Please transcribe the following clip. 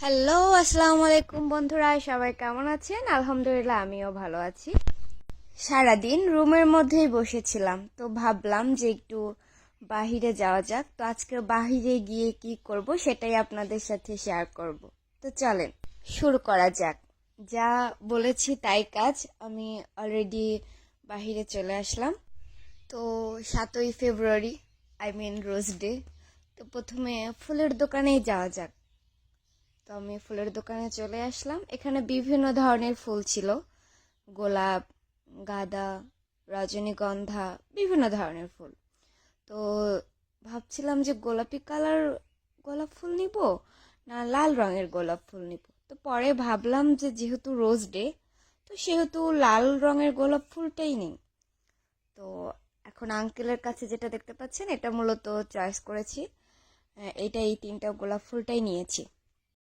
Hello, আসসালামু আলাইকুম বন্ধুরা, সবাই কেমন আছেন? আলহামদুলিল্লাহ, আমিও ভালো আছি। সারাদিন রুমের মধ্যেই বসেছিলাম, তো ভাবলাম যে একটু বাহিরে যাওয়া যাক। তো আজকে বাহিরে গিয়ে কি করব সেটাই আপনাদের সাথে শেয়ার করব। তো চলেন শুরু করা যাক। যা বলেছি তাই কাজ। আমি অলরেডি বাহিরে চলে আসলাম। তো 7ই ফেব্রুয়ারি, আই মিন রোজ ডে। তো প্রথমে ফুলের দোকানেই যাওয়া যাক। তো আমি ফুলের দোকানে চলে আসলাম। এখানে বিভিন্ন ধরনের ফুল ছিল, গোলাপ, গাঁদা, রজনীগন্ধা, বিভিন্ন ধরনের ফুল। তো ভাবছিলাম যে গোলাপি কালার গোলাপ ফুল নিব না লাল রঙের গোলাপ ফুল নিব। তো পরে ভাবলাম যে যেহেতু রোজ ডে, তো সেহেতু লাল রঙের গোলাপ ফুলটাই নিই। তো এখন আঙ্কেলের কাছে যেটা দেখতে পাচ্ছেন এটা মূলত চয়েস করেছি। এই তিনটা গোলাপ ফুলটাই নিয়েছি।